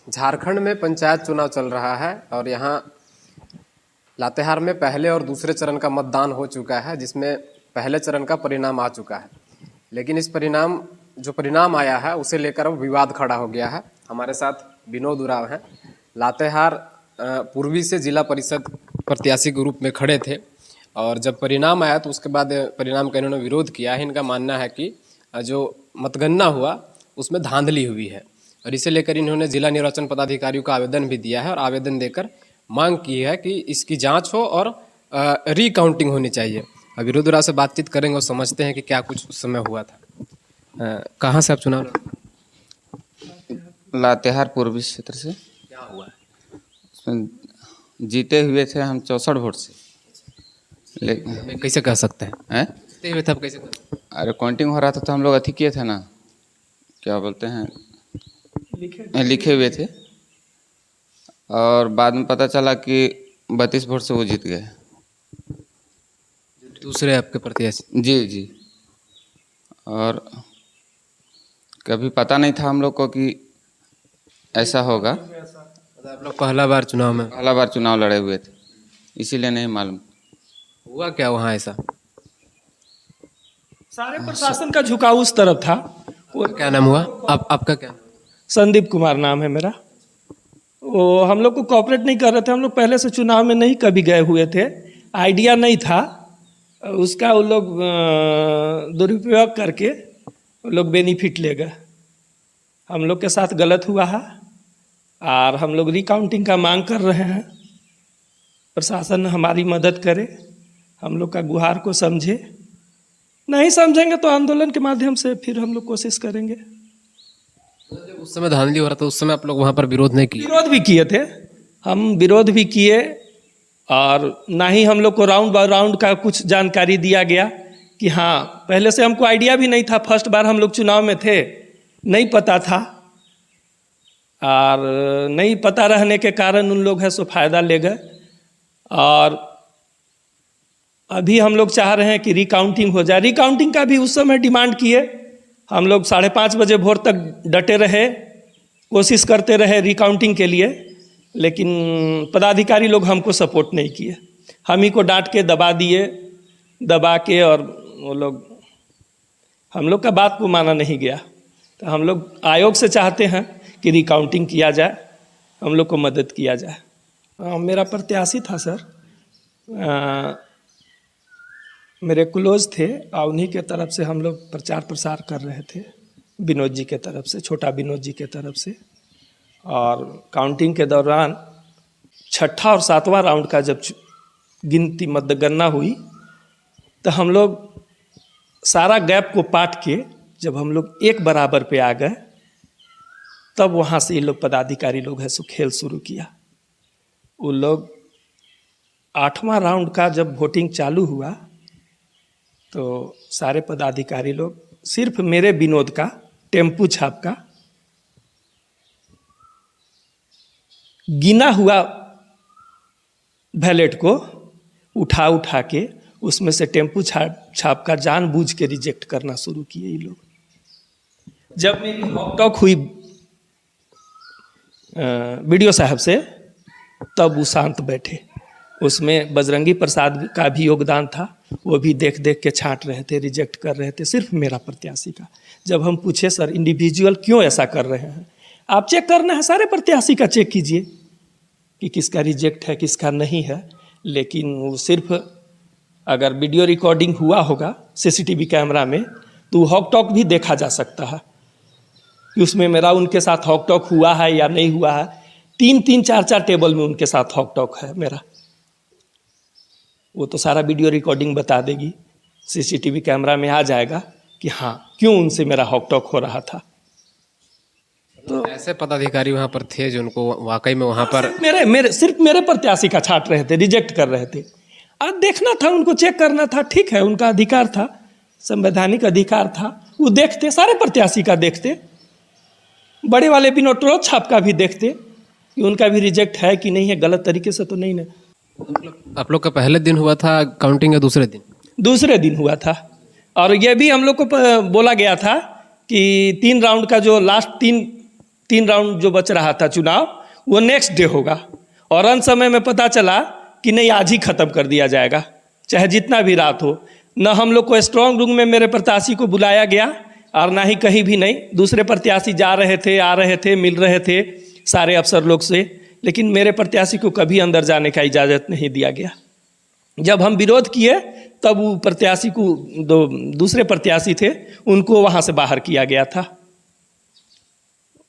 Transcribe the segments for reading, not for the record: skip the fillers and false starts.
झारखंड में पंचायत चुनाव चल रहा है और यहाँ लातेहार में पहले और दूसरे चरण का मतदान हो चुका है, जिसमें पहले चरण का परिणाम आ चुका है। लेकिन इस परिणाम आया है उसे लेकर अब विवाद खड़ा हो गया है। हमारे साथ विनोद उरांव हैं। लातेहार पूर्वी से जिला परिषद प्रत्याशी के रूप में खड़े थे और जब परिणाम आया तो उसके बाद परिणाम का इन्होंने विरोध किया है। इनका मानना है कि जो मतगणना हुआ उसमें धांधली हुई है और इसे लेकर इन्होंने जिला निर्वाचन पदाधिकारियों को आवेदन भी दिया है और आवेदन देकर मांग की है कि इसकी जांच हो और रिकाउंटिंग होनी चाहिए। विनोद उरांव से बातचीत करेंगे और समझते हैं कि क्या कुछ उस समय हुआ था। कहाँ से आप चुनाव लड़े? लातेहार पूर्वी क्षेत्र से। क्या हुआ है? उसमें जीते हुए थे हम 64 वोट से। लेकिन कैसे कह सकते हैं? जीते हुए थे आप कैसे? अरे काउंटिंग हो रहा था तो हम लोग अथी किए थे ना, क्या बोलते हैं, लिखे हुए थे और बाद में पता चला कि 32 वोट से वो जीत गए। दूसरे आपके प्रत्याशी? जी। और कभी पता नहीं था हम लोग को कि ऐसा होगा। आप लोग पहला बार चुनाव लड़े हुए थे, इसीलिए नहीं मालूम हुआ क्या वहाँ ऐसा। सारे प्रशासन का झुकाव उस तरफ था। क्या नाम हुआ आपका? क्या संदीप कुमार नाम है मेरा। वो हम लोग को कोऑपरेट नहीं कर रहे थे। हम लोग पहले से चुनाव में नहीं कभी गए हुए थे, आइडिया नहीं था उसका। वो लोग दुरुपयोग करके वो लोग बेनिफिट ले गए। हम लोग के साथ गलत हुआ है और हम लोग रिकाउंटिंग का मांग कर रहे हैं। प्रशासन हमारी मदद करे, हम लोग का गुहार को समझे। नहीं समझेंगे तो आंदोलन के माध्यम से फिर हम लोग कोशिश करेंगे। उस समय धांधली हो रहा था, उस समय आप लोग वहाँ पर विरोध नहीं किए? विरोध भी किए थे, हम विरोध भी किए और ना ही हम लोग को राउंड बाय राउंड का कुछ जानकारी दिया गया कि हाँ, पहले से हमको आइडिया भी नहीं था। फर्स्ट बार हम लोग चुनाव में थे, नहीं पता था और नहीं पता रहने के कारण उन लोग है सो फायदा ले गए। और अभी हम लोग चाह रहे हैं कि रिकाउंटिंग हो जाए। रिकाउंटिंग का भी उस समय डिमांड किए। हम लोग 5:30 बजे भोर तक डटे रहे, कोशिश करते रहे रिकाउंटिंग के लिए, लेकिन पदाधिकारी लोग हमको सपोर्ट नहीं किए। हम ही को डांट के दबा दिए, दबा के, और वो लोग हम लोग का बात को माना नहीं गया। तो हम लोग आयोग से चाहते हैं कि रिकाउंटिंग किया जाए, हम लोग को मदद किया जाए। मेरा प्रत्याशी था सर, मेरे क्लोज थे और उन्हीं के तरफ से हम लोग प्रचार प्रसार कर रहे थे, विनोद जी के तरफ से, छोटा विनोद जी के तरफ से। और काउंटिंग के दौरान 6ठा और 7वां राउंड का जब गिनती मतगणना हुई तो हम लोग सारा गैप को पाट के जब हम लोग एक बराबर पे आ गए, तब वहाँ से ये लोग पदाधिकारी लोग है सो खेल शुरू किया। वो लोग 8वां राउंड का जब वोटिंग चालू हुआ तो सारे पदाधिकारी लोग सिर्फ मेरे विनोद का टेम्पू छाप का गिना हुआ बैलेट को उठा के उसमें से टेम्पू छाप का जानबूझ के रिजेक्ट करना शुरू किए ये लोग। जब मेरी टॉक हुई वीडियो साहब से, तब वो शांत बैठे। उसमें बजरंगी प्रसाद का भी योगदान था, वो भी देख के छांट रहे थे, रिजेक्ट कर रहे थे सिर्फ मेरा प्रत्याशी का। जब हम पूछे सर इंडिविजुअल क्यों ऐसा कर रहे हैं, आप चेक करना है सारे प्रत्याशी का चेक कीजिए कि किसका रिजेक्ट है किसका नहीं है। लेकिन वो सिर्फ अगर वीडियो रिकॉर्डिंग हुआ होगा सीसीटीवी कैमरा में तो हॉक टॉक भी देखा जा सकता है कि उसमें मेरा उनके साथ हॉक टॉक हुआ है या नहीं हुआ है। 3-3, 4-4 टेबल में उनके साथ हॉक टॉक है मेरा, वो तो सारा वीडियो रिकॉर्डिंग बता देगी, सीसीटीवी कैमरा में आ जाएगा कि हाँ क्यों उनसे मेरा हॉक टॉक हो रहा था। तो ऐसे पदाधिकारी वहाँ पर थे जो उनको वाकई में वहाँ पर सिर्फ मेरे प्रत्याशी का छांट रहे थे, रिजेक्ट कर रहे थे। अब देखना था, उनको चेक करना था, ठीक है उनका अधिकार था, संवैधानिक अधिकार था, वो देखते, सारे प्रत्याशी का देखते, बड़े वाले विनोद छाप का भी देखते कि उनका भी रिजेक्ट है कि नहीं है, गलत तरीके से तो नहीं ना। आप लोग का पहले दिन हुआ था काउंटिंग या दूसरे दिन? दूसरे दिन हुआ था। और ये भी हम लोग को बोला गया था कि 3 राउंड का जो लास्ट 3 राउंड जो बच रहा था चुनाव वो नेक्स्ट डे होगा, और अंत समय में पता चला कि नहीं आज ही ख़त्म कर दिया जाएगा चाहे जितना भी रात हो। न हम लोग को स्ट्रांग रूम में मेरे प्रत्याशी को बुलाया गया और ना ही कहीं भी नहीं। दूसरे प्रत्याशी जा रहे थे, आ रहे थे, मिल रहे थे सारे अफसर लोग से, लेकिन मेरे प्रत्याशी को कभी अंदर जाने का इजाज़त नहीं दिया गया। जब हम विरोध किए तब वो प्रत्याशी को दूसरे प्रत्याशी थे उनको वहाँ से बाहर किया गया था।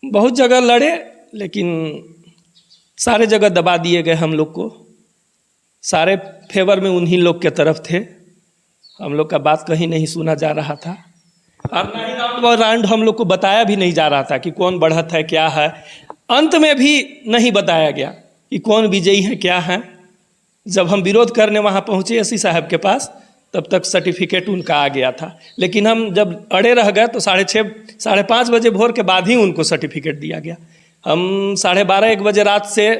बहुत जगह लड़े लेकिन सारे जगह दबा दिए गए हम लोग को, सारे फेवर में उन्हीं लोग के तरफ थे, हम लोग का बात कहीं नहीं सुना जा रहा था। और ना ही राउंड हम लोग को बताया भी नहीं जा रहा था कि कौन बढ़त है क्या है। अंत में भी नहीं बताया गया कि कौन विजयी है क्या है। जब हम विरोध करने वहाँ पहुँचे एसपी साहब के पास तब तक सर्टिफिकेट उनका आ गया था, लेकिन हम जब अड़े रह गए तो 6:30 साढ़े 5 बजे भोर के बाद ही उनको सर्टिफिकेट दिया गया। हम 12:30-1 बजे रात से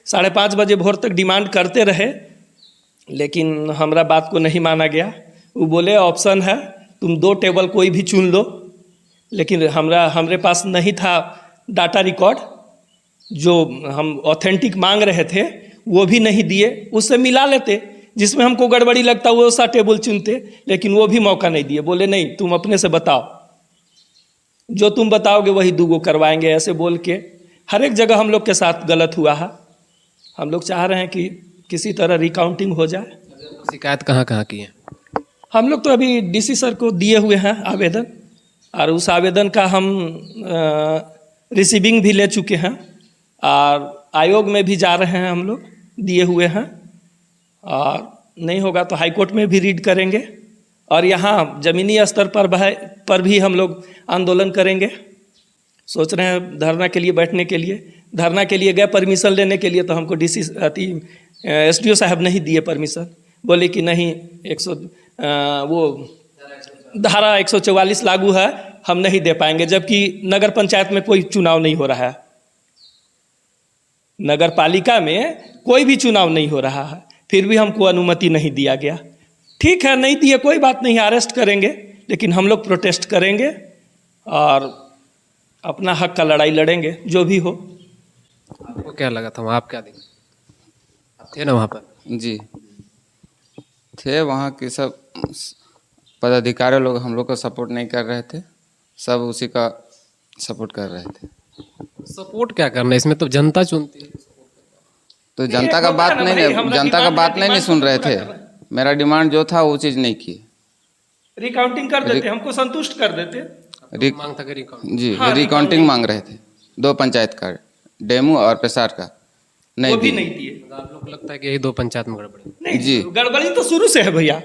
5:30 बजे भोर तक डिमांड करते रहे, लेकिन हमारा बात को नहीं माना गया। वो बोले ऑप्शन है तुम 2 टेबल कोई भी चुन लो, लेकिन हमारे पास नहीं था डाटा रिकॉर्ड, जो हम ऑथेंटिक मांग रहे थे वो भी नहीं दिए। उससे मिला लेते जिसमें हमको गड़बड़ी लगता वो सा टेबल चुनते, लेकिन वो भी मौका नहीं दिए। बोले नहीं तुम अपने से बताओ, जो तुम बताओगे वही 2 करवाएंगे, ऐसे बोल के हर एक जगह हम लोग के साथ गलत हुआ है। हम लोग चाह रहे हैं कि किसी तरह रिकाउंटिंग हो जाए। शिकायत कहाँ कहाँ की है? हम लोग तो अभी डीसी सर को दिए हुए हैं आवेदन, और उस आवेदन का हम रिसीविंग भी ले चुके हैं, और आयोग में भी जा रहे हैं हम लोग दिए हुए हैं, और नहीं होगा तो हाई कोर्ट में भी रीड करेंगे, और यहाँ ज़मीनी स्तर पर भी हम लोग आंदोलन करेंगे। सोच रहे हैं धरना के लिए बैठने के लिए, धरना के लिए गए परमिशन लेने के लिए तो हमको एसडीओ साहब नहीं दिए परमिशन, बोले कि नहीं वो धारा 144 लागू है, हम नहीं दे पाएंगे, जबकि नगर पंचायत में कोई चुनाव नहीं हो रहा है, नगर पालिका में कोई भी चुनाव नहीं हो रहा है, फिर भी हमको अनुमति नहीं दिया गया। ठीक है नहीं दिए कोई बात नहीं, अरेस्ट करेंगे, लेकिन हम लोग प्रोटेस्ट करेंगे और अपना हक का लड़ाई लड़ेंगे जो भी हो। आपको क्या लगा था वहाँ, आप क्या देखें? आप थे ना वहाँ पर? जी थे, वहाँ के सब पदाधिकारी लोग हम लोग को सपोर्ट नहीं कर रहे थे, सब उसी का सपोर्ट कर रहे थे। सपोर्ट क्या करना है, इसमें तो जनता चुनती है। तो जनता का बात नहीं सुन रहे थे। मेरा डिमांड जो था वो चीज़ नहीं की। रिकाउंटिंग कर देते, हमको संतुष्ट कर देते। मांग था कि रिकाउंटिंग? जी रिकाउंटिंग मांग रहे थे, 2 पंचायत का, डेमू और पेशार का, नहीं वो भी नहीं दिए। आप लोग को लगता है कि यही 2 पंचायत में गड़बड़ी? नहीं जी गड़बड़ी तो शुरू से है भैया,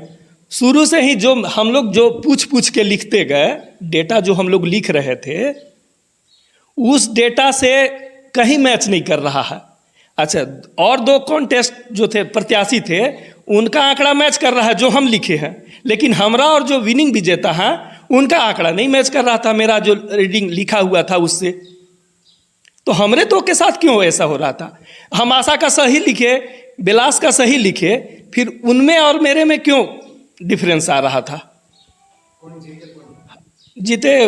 शुरू से ही जो हम लोग जो पूछ के लिखते गए, डेटा जो हम लोग लिख रहे थे उस डेटा से कहीं मैच नहीं कर रहा है। अच्छा, और 2 कॉन्टेस्ट जो थे प्रत्याशी थे उनका आंकड़ा मैच कर रहा है जो हम लिखे हैं, लेकिन हमरा और जो विनिंग विजेता है उनका आंकड़ा नहीं मैच कर रहा था, मेरा जो रीडिंग लिखा हुआ था उससे। तो हमरे तो के साथ क्यों ऐसा हो रहा था? हम आशा का सही लिखे, बिलास का सही लिखे, फिर उनमें और मेरे में क्यों डिफरेंस आ रहा था? जीते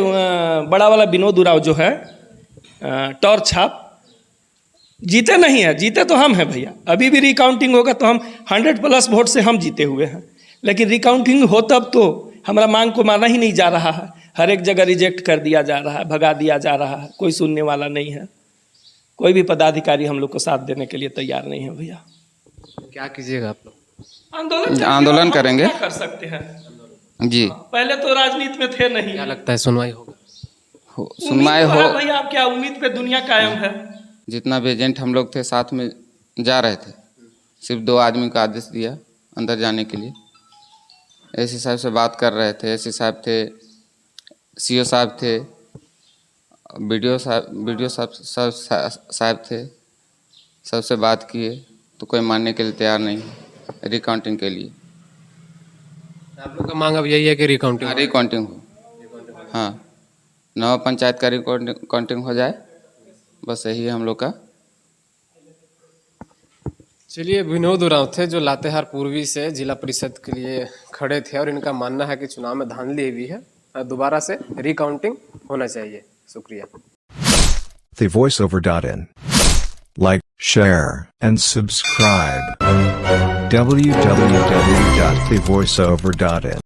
बड़ा वाला विनोद उराव जो है टॉर्च छाप, जीते नहीं है, जीते तो हम हैं भैया। अभी भी रिकाउंटिंग होगा तो हम 100+ वोट से हम जीते हुए हैं, लेकिन रिकाउंटिंग हो तब तो हमारा मांग को माना ही नहीं जा रहा है। हर एक जगह रिजेक्ट कर दिया जा रहा है, भगा दिया जा रहा है, कोई सुनने वाला नहीं है। कोई भी पदाधिकारी हम लोग को साथ देने के लिए तैयार नहीं है भैया। क्या कीजिएगा आप लोग? आंदोलन करेंगे। क्या कर सकते हैं जी, पहले तो राजनीति में थे नहीं। क्या लगता है सुनवाई होगा? सुनवाई हो भैया, आप क्या उम्मीद पे दुनिया कायम है। जितना भी एजेंट हम लोग थे साथ में जा रहे थे, सिर्फ 2 आदमी का आदेश दिया अंदर जाने के लिए। एसपी साहब से बात कर रहे थे, एसपी साहब थे, सीओ साहब थे, वीडियो साहब थे, सबसे बात किए तो कोई मानने के लिए तैयार नहीं है रिकाउंटिंग के लिए। आप लोग का मांग अब यही है कि रिकाउंटिंग? रिकाउंटिंग हो, हाँ, 9 पंचायत का रिकाउंटिंग हो जाए, बस यही है हम लोग का। चलिए, विनोद उरांव थे जो लातेहार पूर्वी से जिला परिषद के लिए खड़े थे, और इनका मानना है कि चुनाव में धांधली हुई है, दोबारा से रिकाउंटिंग होना चाहिए। शुक्रिया। thevoiceover.in. Like, share, and subscribe. www.thevoiceover.in